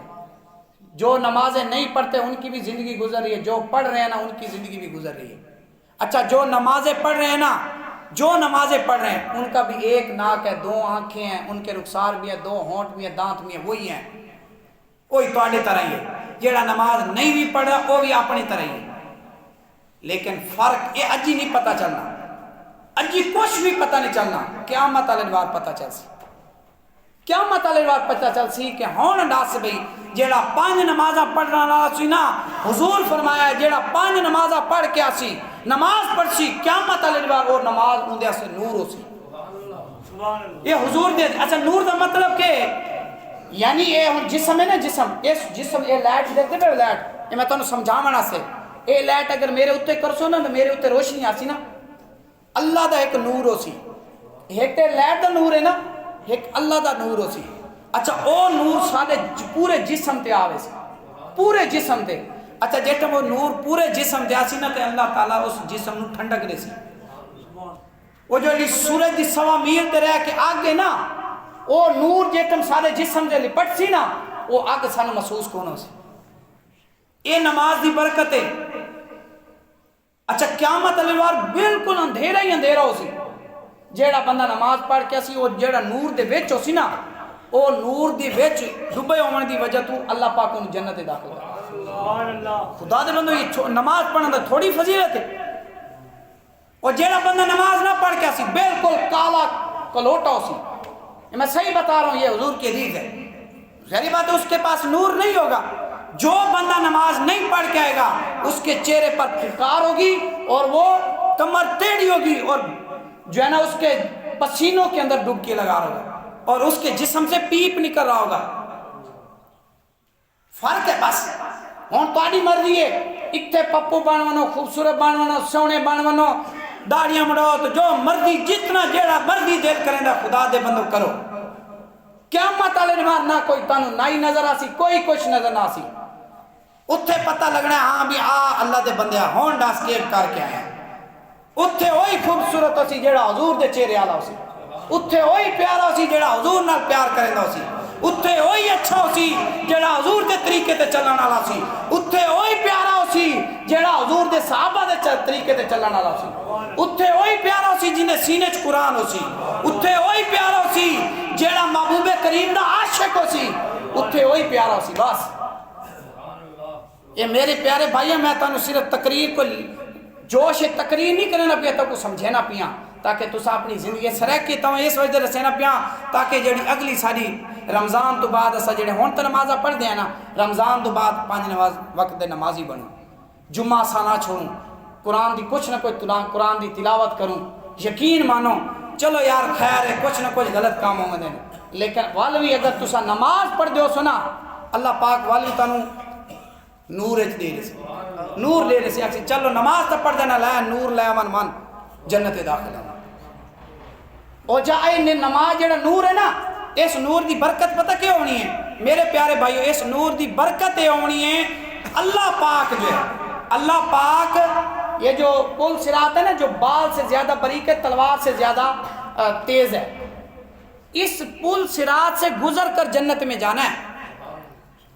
جو نمازیں نہیں پڑھتے ان کی بھی زندگی گزر رہی ہے، جو پڑھ رہے ہیں نا ان کی زندگی بھی گزر رہی ہے۔ اچھا جو نمازیں پڑھ رہے ہیں نا، جو نمازیں پڑھ رہے ہیں ان کا بھی ایک ناک ہے، 2 آنکھیں ہیں، ان کے رخسار بھی ہے، 2 ہونٹ بھی ہے، دانت بھی ہے، وہی ہیں، کوئی تواڈے طرح ہی ہے۔ جیڑا نماز نہیں بھی پڑھ رہا وہ بھی اپنی طرح ہی ہے، لیکن فرق یہ اجی نہیں پتہ چلنا، اجی کچھ بھی پتہ نہیں چلنا، قیامت والے بار پتہ چل سی، قیامت والے بار پتہ چل سی کہ ہون دس بھئی جیڑا 5 نمازاں پڑھنا والا سی نا، حضور فرمایا ہے جیڑا 5 نمازاں پڑھ کے آسی نماز پڑھ سی قیامت والے بار اور نماز اندے سے نور ہو سی۔ یہ حضور دے اچھا نور دا مطلب کہ یعنی یہ جسم ہے نا، جسم یہ لائٹ دیکھتے پہ لائٹ، یہ میں تانوں سمجھاونا سے، یہ لائٹ اگر میرے اوتے کرسو نا تو میرے اوتے روشنی آسی نا، اللہ دا ایک نور ہو سی، ایک تے لائٹ دا نور ہے نا، ایک اللہ دا نور ہو سی۔ اچھا او نور سارے پورے جسم تے آوے سی، پورے جسم تے۔ اچھا جیٹا وہ نور پورے جسم تے آسی نا تے اللہ تعالیٰ اس جسم نو ٹھنڈک دے سی۔ وہ جو سورج دی 100 میل تے رہ کے آگے نا، وہ نور جیٹم سارے جسم دے لپٹ سی نا، وہ آگ سانو محسوس کون ہو سی۔ یہ نماز دی برکت ہے۔ اچھا قیامت علی وار بالکل اندھیرا ہی اندھیرا ہو سی، جیڑا بندہ نماز پڑھ کے سی وہ جیڑا نور دے وچ ہو سی نا، وہ نور دی وچ ڈبے ہونے دی وجہ تو اللہ پاک انہوں جنت داخل کر۔ خدا دے بندو یہ نماز پڑھنا تو تھوڑی فضیلت ہے، اور جیڑا بندہ نماز نہ پڑھ کے سی بالکل کالا کلوٹا ہو سی۔ میں صحیح بتا رہا ہوں، یہ حضور کی حدیث ہے، ظاہری بات ہے اس کے پاس نور نہیں ہوگا۔ جو بندہ نماز نہیں پڑھ کے آئے گا اس کے چہرے پر پھٹکار ہوگی اور وہ کمر ٹیڑھی ہوگی، اور جو ہے نا اس کے پسینوں کے اندر ڈبکی لگا رہا ہوگا، اور اس کے جسم سے پیپ نکل رہا ہوگا۔ فرق ہے بس، ہون تاری مرضی ہے، اتھے پپو بنوانو، خوبصورت بنوانو، سونے بنوانو، داڑیاں مڑاؤ، تو جو مرضی جتنا جیڑا مرضی دل کریں دا خدا دے بندو کرو۔ قیامت والے دن نہ کوئی تانوں نائی نظر آسی، کوئی کچھ نظر نہ آسی، اتھے پتہ لگنا ہے ہاں بھی اللہ دے بندے ہون ڈاس کیپ کر کے آئے، اتھے وہی خوبصورت ہو سی جیڑا حضور دے چہرے والا ہو سی، اتھے وہی پیارا ہو سی جیڑا حضور نال پیار کریں دا ہو سی، اتھے وہی اچھا ہو سی جیڑا حضور دے طریقے تے چلن والا سی، اتھے وہی پیارا ہو سی جیڑا حضور دے صحابہ دے طریقے تے چلن والا سی، اتھے وہی پیارا ہو سی جن دے سینے چ قرآن ہو سی، اتھے وہی پیارا ہو سی جیڑا محبوب کریم دا عاشق ہو سی، اتھے وہی پیارا ہو سی۔ بس یہ میرے پیارے بھائی میں تانوں صرف تقریر کو جوش تقریر نہیں کرنا پیا، تو کو سمجھینا پیا تاکہ تسا اپنی زندگی سرک کی تو اس وجہ رسینا پیا، تاکہ جڑی اگلی ساری رمضان تو بعد اسا جڑے ہون تو نمازاں پڑھ دیا نا، رمضان تو بعد 5 نماز وقت دے نمازی بنوں، جمعہ سا نہ چھوڑوں، قرآن دی کچھ نہ کچھ قرآن دی تلاوت کروں۔ یقین مانو چلو یار خیر ہے، کچھ نہ کچھ غلط کام ہوں گے، لیکن والوی اگر تسا نماز پڑھ دیو سنا، اللہ پاک والوی تانوں نور دے رہے سے، نور لے رہے سے، اکسی چلو نماز تا پڑھ دینا لائے نور لے من جنت داخل ہے۔ اور جائے نماز جڑا نور ہے نا، اس نور دی برکت پتہ کیا ہونی ہے میرے پیارے بھائیو، اس نور دی برکت یہ ہونی ہے، اللہ پاک جو ہے، اللہ پاک یہ جو پل صراط ہے نا، جو بال سے زیادہ باریک ہے، تلوار سے زیادہ تیز ہے، اس پل صراط سے گزر کر جنت میں جانا ہے۔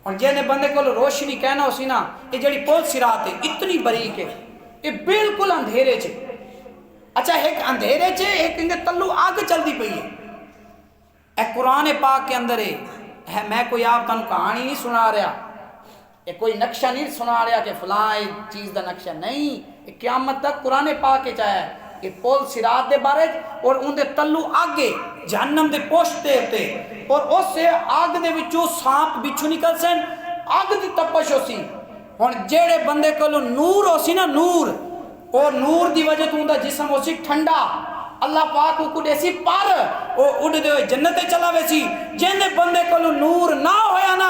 اور جینے بندے کو روشنی کہنا ہو سی نا، یہ جڑی پل صراط ہے اتنی باریک ہے، یہ بالکل اندھیرے چھے۔ اچھا ایک اندھیرے چھے، ایک انگے تلو آگ چل دی پئی ہے۔ اے قرآن پاک کے اندر ہے، میں کوئی آپ تنوں کہانی نہیں سنا رہا، یہ کوئی نقشہ نہیں سنا رہا کہ فلاں چیز دا نقشہ نہیں، قیامت تک قرآن پاک کے چاہے کہ پول صراط دے بارے اور ان دے تلو آگے جہنم دے پوشتے ہوتے اور اس سے آگ دے وچوں سانپ بچھو نکل سن آگ دی تپش ہو سی ہن جیڑے بندے کولو نور ہو سی نا نور اور نور دی وجہ تو اوندا جسم ہو سی ٹھنڈا اللہ پاک کو کڈے سی پر او اڑ دے ہوئے جنت چلا وے سی جن دے بندے کولو نور نہ ہویا نا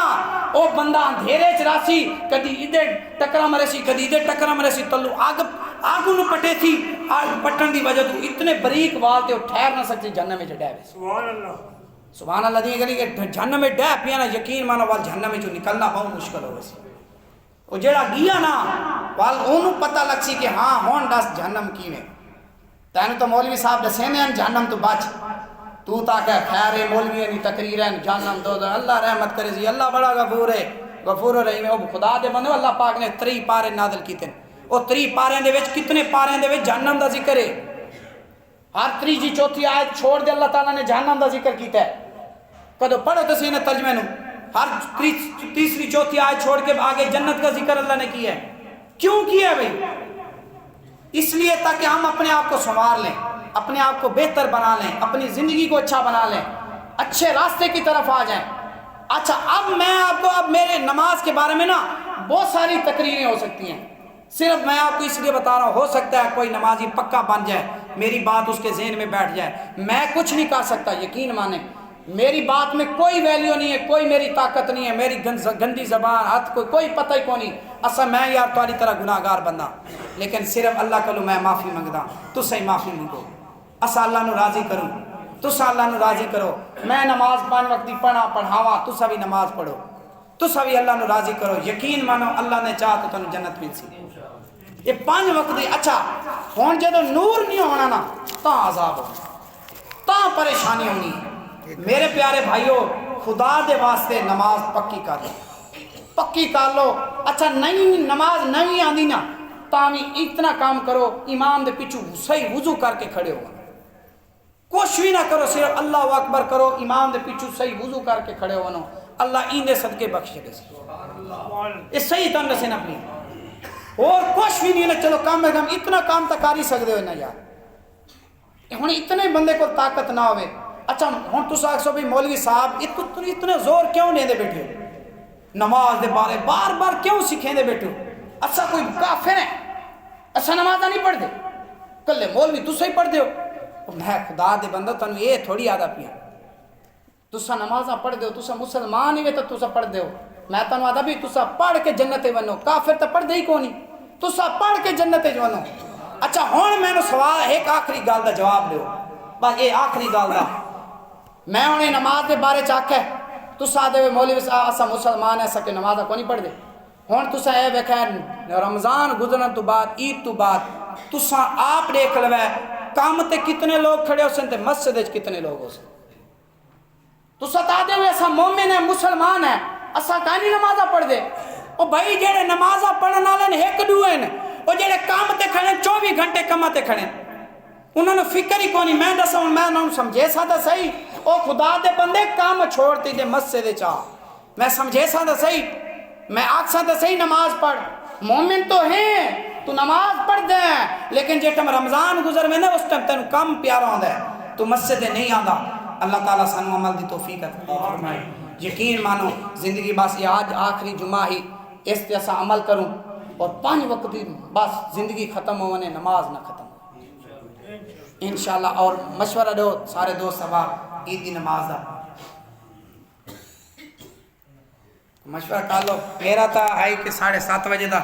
او بندہ اندھیرے چ راسی کدی ادھر ٹکرا مرے سی کدی ادھر ٹکرا مرے سی تلو آگ نو پٹے تھی آگ پٹن دی وجہ تو اتنے بریک وال تے ٹھہر نہ سکتے جہنم میں ڈے وے سبحان اللہ سبحان اللہ دی گلی کہ جہنم میں ڈے پیا نا یقین مانو وال جہنم میں جو نکلنا بہت مشکل ہو سی او جیڑا گیا نا وال اونوں پتہ لگ سی کہ ہاں ہن دس جہنم کیویں تینوں تو مولوی صاحب دسے نے جہنم تو بچ تو تا کہ خیر ہے مولوی نہیں تقریر ہے جہنم دو اللہ رحمت کرے جی اللہ بڑا غفور ہے غفور رحیم ہے او خدا دے بندے اللہ پاک نے 3 پارے نازل کیتے او 3 پاریاں دے وچ کتنے پاریاں دے وچ جہنم دا ذکر ہے ہر 3 جی 4 آیت چھوڑ دے اللہ تعالیٰ نے جہنم دا ذکر کیتا ہے کدو پڑھو تو سی نے ترجمے نو ہر 3 4 آیت چھوڑ کے آگے جنت کا ذکر اللہ نے کیا ہے کیوں کیا ہے بھئی اس لیے تاکہ ہم اپنے آپ کو سنوار لیں اپنے آپ کو بہتر بنا لیں اپنی زندگی کو اچھا بنا لیں اچھے راستے کی طرف آ جائیں اچھا اب میں آپ کو اب میرے نماز کے بارے میں نا بہت ساری تقریریں ہو سکتی ہیں صرف میں آپ کو اس لیے بتا رہا ہوں ہو سکتا ہے کوئی نمازی پکا بن جائے میری بات اس کے ذہن میں بیٹھ جائے میں کچھ نہیں کر سکتا یقین مانیں میری بات میں کوئی ویلیو نہیں ہے کوئی میری طاقت نہیں ہے میری گندی زبان ہاتھ کوئی پتہ ہی کو نہیں اصلا میں یار تاری طرح گناہگار بندہ لیکن صرف اللہ کلو میں معافی منگدا تو صحیح معافی منگو اصا اللہ نو راضی کروں تسا اللہ نو راضی کرو میں نماز 5 وقت دی پڑھاواں تسا بھی نماز پڑھو تسا بھی اللہ نو راضی کرو یقین مانو اللہ نے چاہ تو تنو جنت مل سی یہ 5 وقت دی اچھا ہون جدو نور نہیں ہونا نا تاں عذاب ہونا تاں پریشانی ہونی میرے پیارے بھائیو خدا دے واسطے نماز پکی کر لو اچھا نہیں نماز نہیں آندی نا تاں اتنا کام کرو امام دے پیچھو صحیح وضو کر کے کھڑے ہو کچھ بھی نہ کرو صرف اللہ اکبر کرو امام دے پیچھو صحیح وضو کر کے کھڑے ہو اللہ این دے صدقے بخش دے اس صحیح تم رسے نہ اپنی اور کچھ بھی نہیں نا چلو کم کم اتنا کام تک کر ہی سکتے ہو نا یار ہن اتنے بندے کو طاقت نہ ہوئے اچھا ہن تسا آکھو بھی مولوی صاحب اتنے زور کیوں نہیں دے بیٹھے نماز دے بارے بار بار کیوں سکھیں دے بیٹھے اچھا کوئی کافر ہے اچھا نماز نہیں پڑھ دے کلے مولوی تسا ہی پڑھ دے ہو میں خدا دے بندہ تنو یہ تھوڑی آدھا پیا تسا نمازاں پڑھ دے ہو تسا مسلمان ہی تو تسا پڑھ دے ہو میں تنو آدھا بھی تسا پڑھ کے جنت ونو کافر تو پڑھ دے ہی کونی تسا پڑھ کے جنت ونو اچھا ہن میں سوال ایک آخری گل دا جواب دیو بس یہ آخری گل دا میں انہیں نماز کے بارے چاکھا ہے تسا دے مولوی صاحب اسا مسلمان ہے سکے نماز کو نہیں پڑھ دے ہن تسا اے ویکھا رمضان گزرن تو بعد عید تو بعد تسا آپ دیکھ لو کام تے کتنے لوگ کھڑے ہو سن تے مسجد وچ کتنے لوگ ہو سن تسا تا دے ہوئے اسا مومن ہے مسلمان ہے اسا کانی نمازاں پڑھ دے او بھائی جڑے نمازاں پڑھن والے نے ایک دوئے نے او جڑے کام تے کھڑے 24 گھنٹے کام تے کھڑے انہوں نے فکر ہی کونی میں دسا میں انہوں سمجھے سا دا صحیح او خدا دے بندے کام چھوڑتی دے مسجد چاہ میں سمجھے سا دا صحیح میں آکسا دا صحیح نماز پڑھ مومن تو ہیں تو نماز پڑھ دے لیکن جے تم رمضان گزر میں نے اس ٹائم تینوں کم پیارا ہوندہ ہے تو مسجد نہیں آندا اللہ تعالیٰ سانو عمل دی توفیق فرمائے یقین مانو زندگی بس یہ آج آخری جمعہ ہی اس تے اسا عمل کروں اور 5 وقت دی بس زندگی ختم ہونے نماز نہ ختم ہو انشاءاللہ اور مشورہ دو سارے دوست صاحب عید دی نماز دا مشورہ کر لو میرا تھا ہے کہ 7:30 بجے دا